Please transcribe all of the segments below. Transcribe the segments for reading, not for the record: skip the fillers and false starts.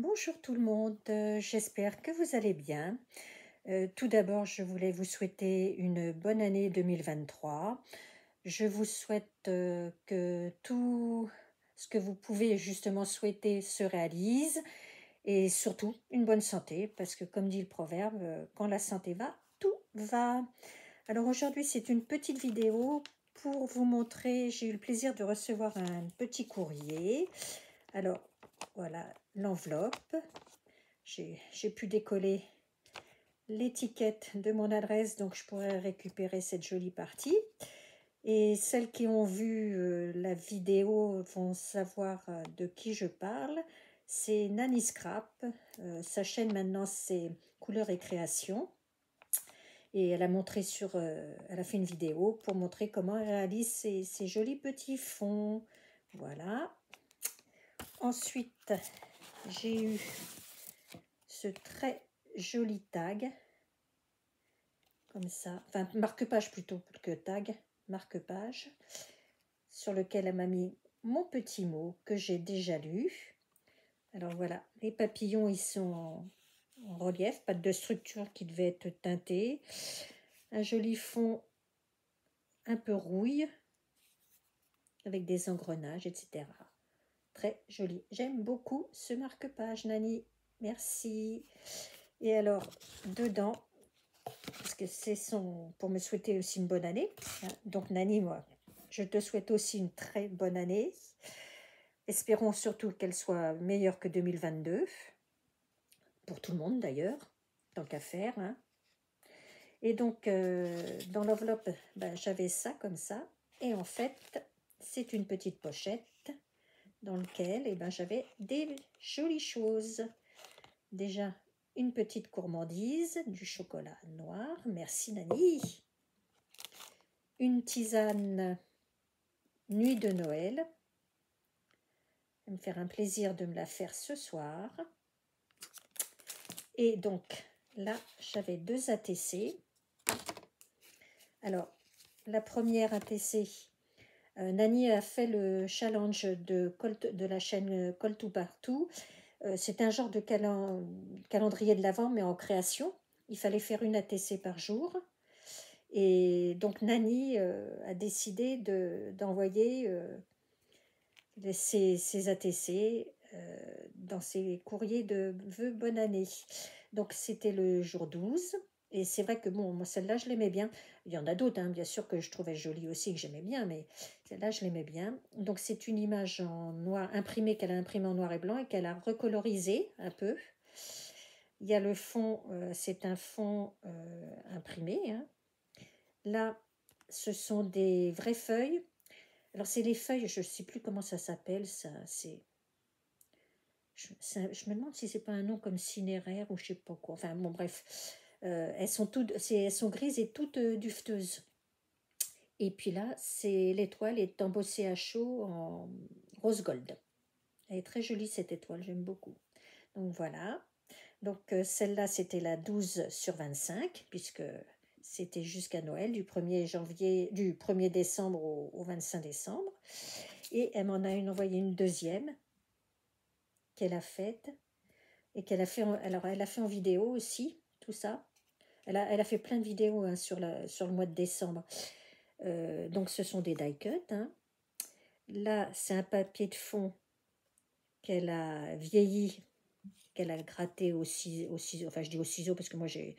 Bonjour tout le monde, j'espère que vous allez bien. Tout d'abord, je voulais vous souhaiter une bonne année 2023. Je vous souhaite que tout ce que vous pouvez justement souhaiter se réalise et surtout une bonne santé parce que comme dit le proverbe, quand la santé va, tout va. Alors aujourd'hui, c'est une petite vidéo pour vous montrer, j'ai eu le plaisir de recevoir un petit courrier. Alors voilà l'enveloppe. J'ai pu décoller l'étiquette de mon adresse, donc je pourrais récupérer cette jolie partie. Et celles qui ont vu la vidéo vont savoir de qui je parle. C'est Nanny Scrap. Sa chaîne maintenant, c'est Couleurs et Création. Et elle a montré elle a fait une vidéo pour montrer comment elle réalise ces jolis petits fonds. Voilà. Ensuite, j'ai eu ce très joli tag, comme ça, enfin marque-page plutôt que tag, marque-page, sur lequel elle m'a mis mon petit mot que j'ai déjà lu. Alors voilà, les papillons ils sont en relief, pas de structure qui devait être teintée, un joli fond un peu rouille, avec des engrenages, etc. Très joli, j'aime beaucoup ce marque-page, Nani, merci. Et alors, dedans, parce que c'est pour me souhaiter aussi une bonne année. Donc Nani, moi, je te souhaite aussi une très bonne année. Espérons surtout qu'elle soit meilleure que 2022, pour tout le monde d'ailleurs, tant qu'à faire. Hein. Et donc, dans l'enveloppe, j'avais ça comme ça. Et en fait, c'est une petite pochette dans laquelle j'avais des jolies choses. Déjà, une petite gourmandise, du chocolat noir. Merci Nani. Une tisane Nuit de Noël. Ça va me faire un plaisir de me la faire ce soir. Et donc, là, j'avais 2 ATC. Alors, la première ATC, Nani a fait le challenge de la chaîne Call to Partout. C'est un genre de calendrier de l'Avent, mais en création. Il fallait faire une ATC par jour. Et donc, Nani a décidé d'envoyer ses ATC dans ses courriers de vœux bonne année. Donc c'était le jour 12. Et c'est vrai que bon, moi celle-là je l'aimais bien. Il y en a d'autres, hein, bien sûr, que je trouvais jolie aussi, que j'aimais bien, mais celle-là je l'aimais bien. Donc c'est une image en noir, imprimée, qu'elle a imprimée en noir et blanc et qu'elle a recolorisée un peu. Il y a le fond, c'est un fond imprimé. Hein. Là, ce sont des vraies feuilles. Alors c'est les feuilles, je ne sais plus comment ça s'appelle, ça, c'est... Je me demande si c'est pas un nom comme cinéraire ou je sais pas quoi. Enfin bon bref, elles sont grises et toutes dufteuses. Et puis là, c'est l'étoile est embossée à chaud en rose gold. Elle est très jolie cette étoile, j'aime beaucoup. Donc voilà. Donc celle-là c'était la 12/25 puisque c'était jusqu'à Noël du 1er décembre au 25 décembre. Et elle m'en a envoyé une deuxième qu'elle a faite et qu'elle a fait elle a fait en vidéo aussi, tout ça. Elle a fait plein de vidéos hein, sur le mois de décembre. Donc ce sont des die cut. Hein. Là, c'est un papier de fond qu'elle a vieilli, qu'elle a gratté au ciseau, enfin je dis au ciseau parce que moi j'ai...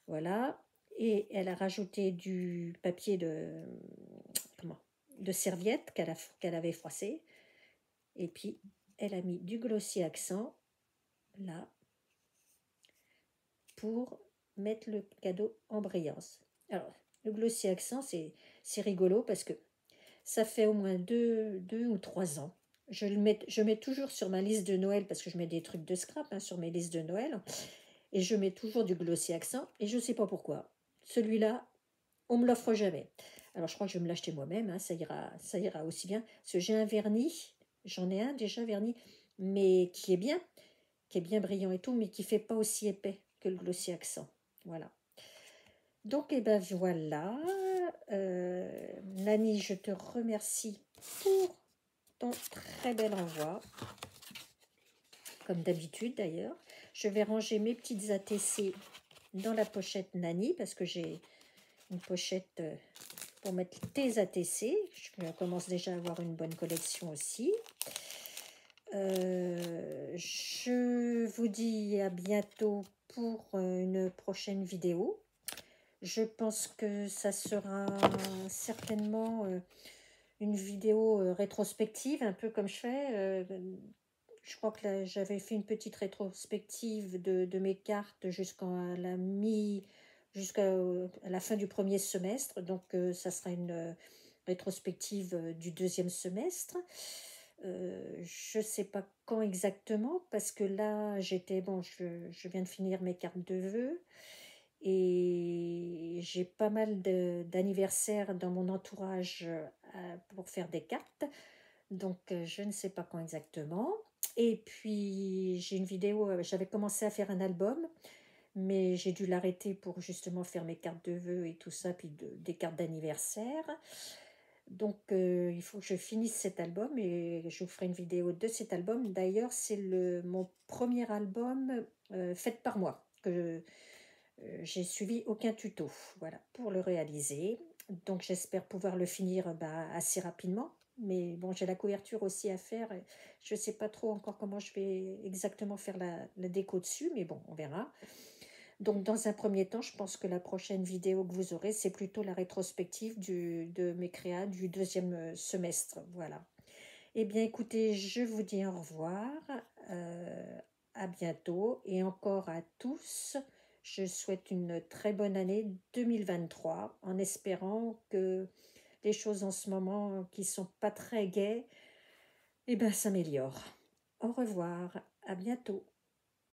Voilà. Et elle a rajouté du papier de serviette qu'elle avait froissé. Et puis, elle a mis du glossy accent, là, pour mettre le cadeau en brillance. Alors, le glossy accent, c'est rigolo parce que ça fait au moins 2 ou 3 ans. Je mets toujours sur ma liste de Noël parce que je mets des trucs de scrap hein, sur mes listes de Noël. Et je mets toujours du glossy accent et je ne sais pas pourquoi. Celui-là, on ne me l'offre jamais. Alors, je crois que je vais me l'acheter moi-même, hein, ça ira aussi bien. Parce que j'ai un vernis, j'en ai un déjà vernis, mais qui est bien brillant et tout, mais qui ne fait pas aussi épais que le glossy accent. Voilà. Donc, voilà. Nani, je te remercie pour ton très bel envoi. comme d'habitude d'ailleurs. Je vais ranger mes petites ATC dans la pochette Nani, parce que j'ai une pochette pour mettre tes ATC. Je commence déjà à avoir une bonne collection aussi. Je vous dis à bientôt pour une prochaine vidéo. Je pense que ça sera certainement une vidéo rétrospective, un peu comme je fais. Je crois que j'avais fait une petite rétrospective de mes cartes jusqu'à la fin du premier semestre. Donc, ça sera une rétrospective du deuxième semestre. Je ne sais pas quand exactement, parce que là, je viens de finir mes cartes de vœux. Et j'ai pas mal d'anniversaires dans mon entourage pour faire des cartes. Donc, je ne sais pas quand exactement. Et puis, j'ai une vidéo, j'avais commencé à faire un album, mais j'ai dû l'arrêter pour justement faire mes cartes de vœux et tout ça, puis des cartes d'anniversaire. Donc, il faut que je finisse cet album et je vous ferai une vidéo de cet album. D'ailleurs, c'est mon premier album fait par moi, que j'ai suivi aucun tuto, voilà, pour le réaliser. Donc j'espère pouvoir le finir assez rapidement. Mais bon, j'ai la couverture aussi à faire. Je ne sais pas trop encore comment je vais exactement faire la déco dessus, mais bon, on verra. Donc dans un premier temps, je pense que la prochaine vidéo que vous aurez, c'est plutôt la rétrospective de mes créas du deuxième semestre. Voilà. Eh bien écoutez, je vous dis au revoir, à bientôt et encore à tous. Je souhaite une très bonne année 2023 en espérant que les choses en ce moment qui sont pas très gaies, eh ben, s'améliorent. Au revoir, à bientôt.